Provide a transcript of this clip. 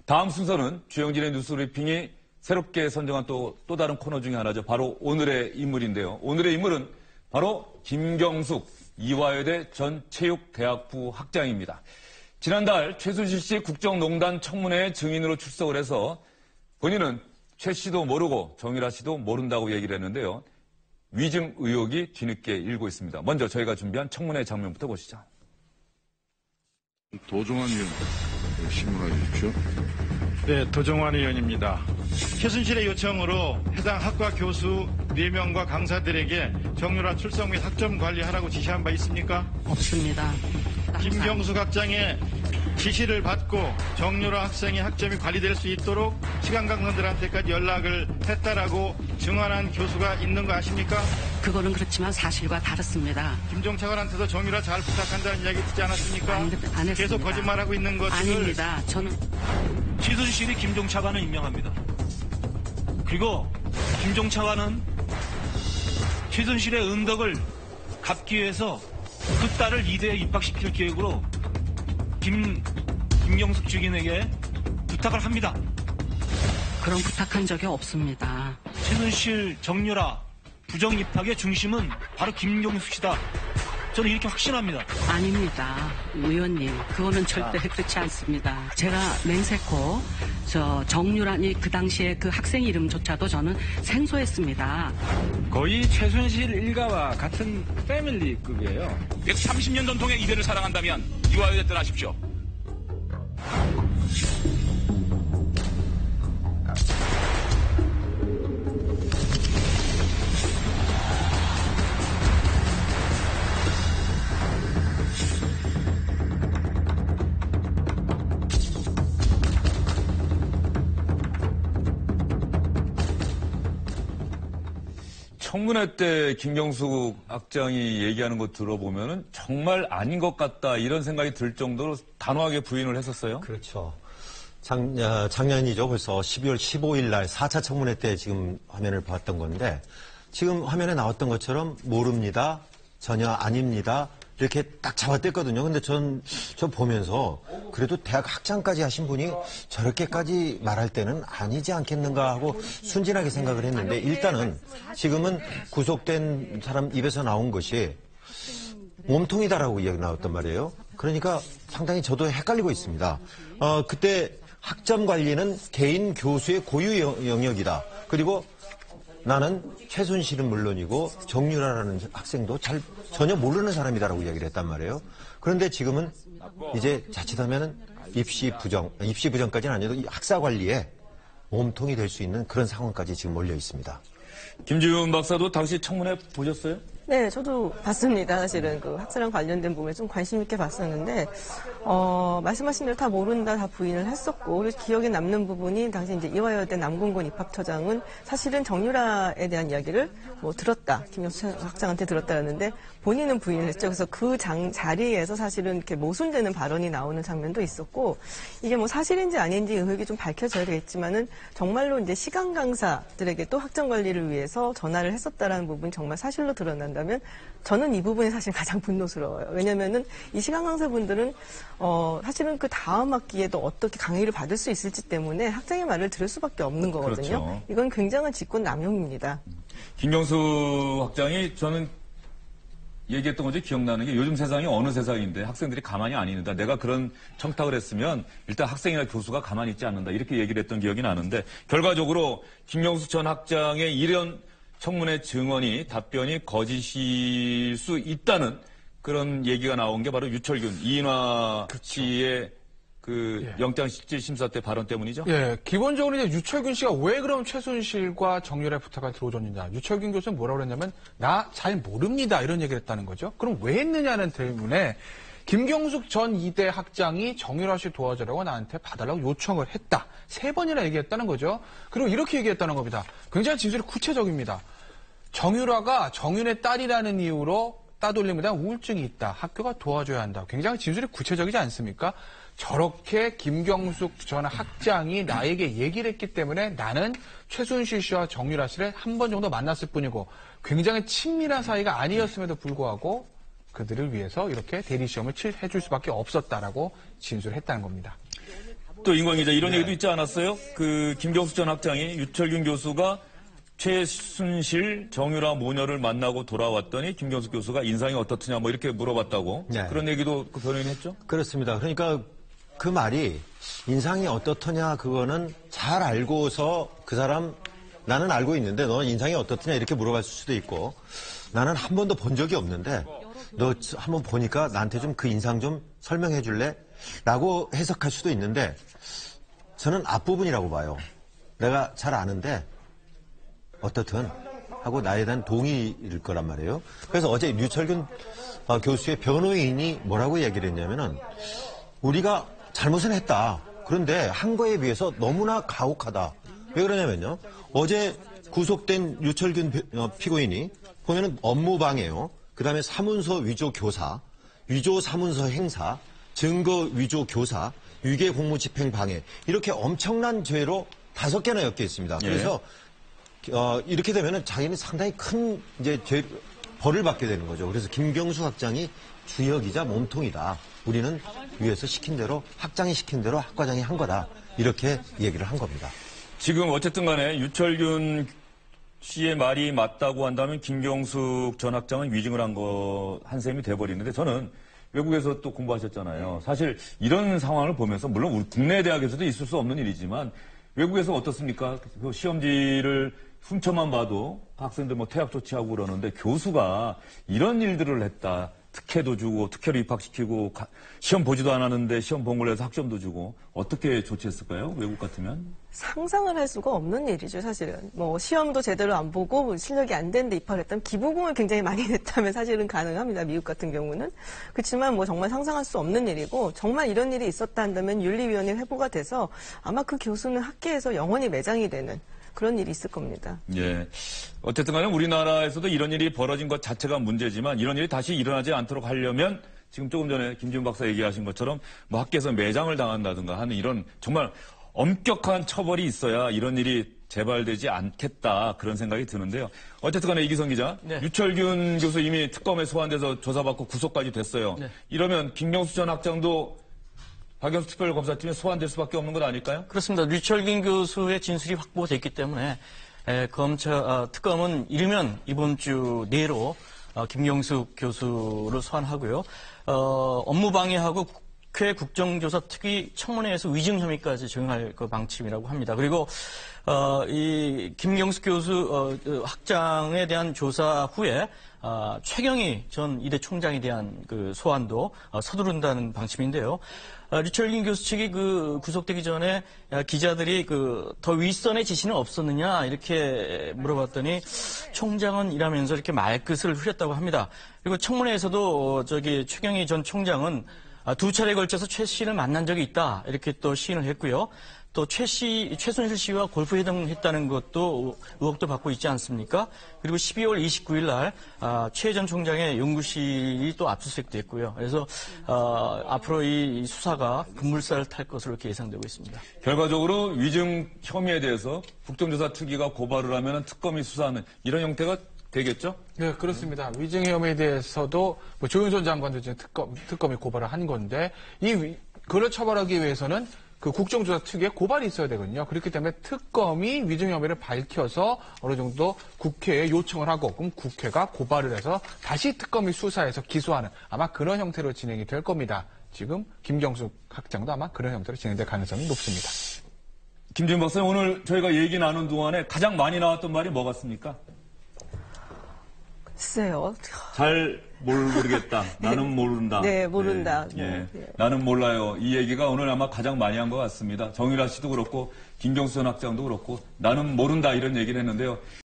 다음 순서는 주영진의 뉴스브리핑이 새롭게 선정한 또 다른 코너 중에 하나죠. 바로 오늘의 인물인데요. 오늘의 인물은 바로 김경숙 이화여대 전 체육대학부 학장입니다. 지난달 최순실 씨 국정농단 청문회 증인으로 출석을 해서 본인은 최 씨도 모르고 정유라 씨도 모른다고 얘기를 했는데요. 위증 의혹이 뒤늦게 일고 있습니다. 먼저 저희가 준비한 청문회 장면부터 보시죠. 도종환 의원 신문해 주십시오. 네, 도종환 의원입니다. 최순실의 요청으로 해당 학과 교수 4명과 강사들에게 정유라 출석 및 학점 관리하라고 지시한 바 있습니까? 없습니다. 김경숙 학장의 지시를 받고 정유라 학생의 학점이 관리될 수 있도록 시간강사들한테까지 연락을 했다라고 증언한 교수가 있는 거 아십니까? 그거는 그렇지만 사실과 다릅니다. 김종차관한테도 정유라 잘 부탁한다는 이야기 듣지 않았습니까? 안 했습니다. 계속 거짓말하고 있는 것을. 아닙니다. 저는 최순실이 김종차관을 임명합니다. 그리고 김종차관은 최순실의 은덕을 갚기 위해서 그 딸을 이대에 입학시킬 계획으로 김경숙 주gin에게 부탁을 합니다. 그런 부탁한 적이 없습니다. 최순실, 정유라 부정 입학의 중심은 바로 김경숙 씨다. 저는 이렇게 확신합니다. 아닙니다. 의원님, 그거는 절대 그렇지 않습니다. 제가 맹세코 정유라니 그 당시에 그 학생 이름조차도 저는 생소했습니다. 거의 최순실 일가와 같은 패밀리급이에요. 130년 전통의 이대를 사랑한다면 이화여대 떠나십시오. 청문회 때 김경숙 학장이 얘기하는 거 들어보면은 정말 아닌 것 같다 이런 생각이 들 정도로 단호하게 부인을 했었어요. 그렇죠. 작년이죠. 벌써 12월 15일 날 4차 청문회 때 지금 화면을 봤던 건데 지금 화면에 나왔던 것처럼 모릅니다. 전혀 아닙니다. 이렇게 딱 잡아댔거든요. 근데 저 보면서 그래도 대학 학장까지 하신 분이 저렇게까지 말할 때는 아니지 않겠는가 하고 순진하게 생각을 했는데 일단은 지금은 구속된 사람 입에서 나온 것이 몸통이다라고 이야기 나왔단 말이에요. 그러니까 상당히 저도 헷갈리고 있습니다. 그때 학점 관리는 개인 교수의 고유 영역이다. 그리고 나는 최순실은 물론이고 정유라라는 학생도 전혀 모르는 사람이다라고 이야기를 했단 말이에요. 그런데 지금은 이제 자칫하면 입시 부정까지는 아니어도 이 학사 관리에 몸통이 될 수 있는 그런 상황까지 지금 몰려 있습니다. 김지훈 박사도 당시 청문회 보셨어요? 네, 저도 봤습니다. 사실은 그 학사랑 관련된 부분에 좀 관심 있게 봤었는데, 말씀하신 대로 다 모른다, 다 부인을 했었고, 그리고 기억에 남는 부분이 당시 이제 이화여대 남궁곤 입학처장은 사실은 정유라에 대한 이야기를 들었다, 김경숙 학장한테 들었다였는데 본인은 부인을 했죠. 그래서 그 자리에서 사실은 이렇게 모순되는 발언이 나오는 장면도 있었고, 이게 사실인지 아닌지 의혹이 좀 밝혀져야 되겠지만은 정말로 이제 시간 강사들에게 또 학점 관리를 위해서 전화를 했었다라는 부분이 정말 사실로 드러난다면 저는 이 부분이 사실 가장 분노스러워요. 왜냐면은 이 시간 강사분들은 사실은 그 다음 학기에도 어떻게 강의를 받을 수 있을지 때문에 학장의 말을 들을 수밖에 없는 거거든요. 그렇죠. 이건 굉장한 직권 남용입니다. 김경숙 학장이 저는 얘기했던 거지 기억나는 게 요즘 세상이 어느 세상인데 학생들이 가만히 안 있는다. 내가 그런 청탁을 했으면 일단 학생이나 교수가 가만히 있지 않는다. 이렇게 얘기를 했던 기억이 나는데 결과적으로 김경숙 전 학장의 이런 청문회 증언이 답변이 거짓일 수 있다는 그런 얘기가 나온 게 바로 유철균, 이인화 씨의 영장실질 심사 때 발언 때문이죠? 예, 기본적으로 이제 유철균 씨가 왜 그럼 최순실과 정유라의 부탁을 들어줬느냐. 유철균 교수는 뭐라고 그랬냐면, 나 잘 모릅니다. 이런 얘기를 했다는 거죠. 그럼 왜 했느냐는 때문에, 김경숙 전 이대 학장이 정유라 씨 도와주라고 나한테 봐달라고 요청을 했다. 3번이나 얘기했다는 거죠. 그리고 이렇게 얘기했다는 겁니다. 굉장히 진술이 구체적입니다. 정유라가 정윤의 딸이라는 이유로 따돌림에 우울증이 있다. 학교가 도와줘야 한다. 굉장히 진술이 구체적이지 않습니까? 저렇게 김경숙 전 학장이 나에게 얘기를 했기 때문에 나는 최순실 씨와 정유라 씨를 한 번 정도 만났을 뿐이고 굉장히 친밀한 사이가 아니었음에도 불구하고 그들을 위해서 이렇게 대리시험을 해줄 수밖에 없었다라고 진술했다는 겁니다. 또 인권 기자 이런 얘기도 있지 않았어요? 그 김경숙 전 학장이 유철균 교수가 최순실, 정유라 모녀를 만나고 돌아왔더니 김경숙 교수가 인상이 어떻느냐 뭐 이렇게 물어봤다고. 네. 그런 얘기도 그 변호인이 했죠? 그렇습니다. 그러니까 그 말이 인상이 어떻더냐 그거는 잘 알고서 그 사람 나는 알고 있는데 너 인상이 어떻더냐 이렇게 물어봤을 수도 있고 나는 한 번도 본 적이 없는데 너 한번 보니까 나한테 좀 그 인상 좀 설명해 줄래? 라고 해석할 수도 있는데 저는 앞부분이라고 봐요. 내가 잘 아는데 어떻든 하고 나에 대한 동의일 거란 말이에요. 그래서 어제 류철균 교수의 변호인이 뭐라고 얘기를 했냐면은 우리가 잘못은 했다. 그런데 한 거에 비해서 너무나 가혹하다. 왜 그러냐면요. 어제 구속된 류철균 피고인이 보면은 업무방해요. 그 다음에 사문서 위조 교사, 위조 사문서 행사, 증거 위조 교사, 유괴 공무 집행 방해 이렇게 엄청난 죄로 5개나 엮여 있습니다. 그래서 이렇게 되면은 자기는 상당히 큰 이제 벌을 받게 되는 거죠. 그래서 김경수 학장이 주역이자 몸통이다. 우리는 위에서 시킨 대로 학장이 시킨 대로 학과장이 한 거다. 이렇게 얘기를 한 겁니다. 지금 어쨌든 간에 유철균 씨의 말이 맞다고 한다면 김경숙 전 학장은 위증을 한 셈이 돼버리는데 저는 외국에서 또 공부하셨잖아요. 사실 이런 상황을 보면서 물론 우리 국내 대학에서도 있을 수 없는 일이지만 외국에서 어떻습니까? 그 시험지를 훔쳐만 봐도 학생들 뭐 퇴학 조치하고 그러는데 교수가 이런 일들을 했다. 특혜도 주고 특혜로 입학시키고 시험 보지도 않았는데 시험 본 걸로 해서 학점도 주고 어떻게 조치했을까요? 외국 같으면? 상상을 할 수가 없는 일이죠, 사실은. 뭐 시험도 제대로 안 보고 실력이 안 되는데 입학을 했다면 기부금을 굉장히 많이 냈다면 사실은 가능합니다. 미국 같은 경우는. 그렇지만 뭐 정말 상상할 수 없는 일이고 정말 이런 일이 있었다 한다면 윤리위원회 회부가 돼서 아마 그 교수는 학계에서 영원히 매장이 되는 그런 일이 있을 겁니다. 예. 어쨌든 간에 우리나라에서도 이런 일이 벌어진 것 자체가 문제지만 이런 일이 다시 일어나지 않도록 하려면 지금 조금 전에 김지훈 박사 얘기하신 것처럼 뭐 학계에서 매장을 당한다든가 하는 이런 정말 엄격한 처벌이 있어야 이런 일이 재발되지 않겠다 그런 생각이 드는데요. 어쨌든 간에 이기성 기자, 네. 유철균 교수 이미 특검에 소환돼서 조사받고 구속까지 됐어요. 네. 이러면 김경수 전 학장도 박영수 특별검사팀에 소환될 수밖에 없는 것 아닐까요? 그렇습니다. 류철균 교수의 진술이 확보됐기 때문에 특검은 이르면 이번 주 내로 김경숙 교수를 소환하고요. 업무방해하고 국회 국정조사 특위 청문회에서 위증 혐의까지 적용할 그 방침이라고 합니다. 그리고 이 김경숙 교수 학장에 대한 조사 후에 최경희 전 이대 총장에 대한 그 소환도 서두른다는 방침인데요. 류철균 교수 측이 그 구속되기 전에 기자들이 그 더 윗선의 지시는 없었느냐 이렇게 물어봤더니 총장은 이라면서 이렇게 말끝을 흐렸다고 합니다. 그리고 청문회에서도 최경희 전 총장은 2차례에 걸쳐서 최 씨를 만난 적이 있다 이렇게 또 시인을 했고요. 또 최순실 씨와 골프 회동했다는 것도 의혹도 받고 있지 않습니까? 그리고 12월 29일 날 최 전 총장의 연구실이 또 압수수색됐고요. 그래서 앞으로 이 수사가 급물살을 탈 것으로 이렇게 예상되고 있습니다. 결과적으로 위증 혐의에 대해서 국정조사 특위가 고발을 하면 특검이 수사하는 이런 형태가 되겠죠? 네, 그렇습니다. 위증 혐의에 대해서도 뭐 조윤선 장관도 지금 특검이 고발을 한 건데 그를 처벌하기 위해서는 그 국정조사 특위에 고발이 있어야 되거든요. 그렇기 때문에 특검이 위증 혐의를 밝혀서 어느 정도 국회에 요청을 하고 그럼 국회가 고발을 해서 다시 특검이 수사해서 기소하는 아마 그런 형태로 진행이 될 겁니다. 지금 김경숙 학장도 아마 그런 형태로 진행될 가능성이 높습니다. 김지훈 박사님, 오늘 저희가 얘기 나눈 동안에 가장 많이 나왔던 말이 뭐 같습니까? 글쎄요. 잘 모르겠다. 나는 모른다. 네, 모른다. 예. 네. 나는 몰라요. 이 얘기가 오늘 아마 가장 많이 한 것 같습니다. 정유라 씨도 그렇고 김경수 전 학장도 그렇고 나는 모른다 이런 얘기를 했는데요.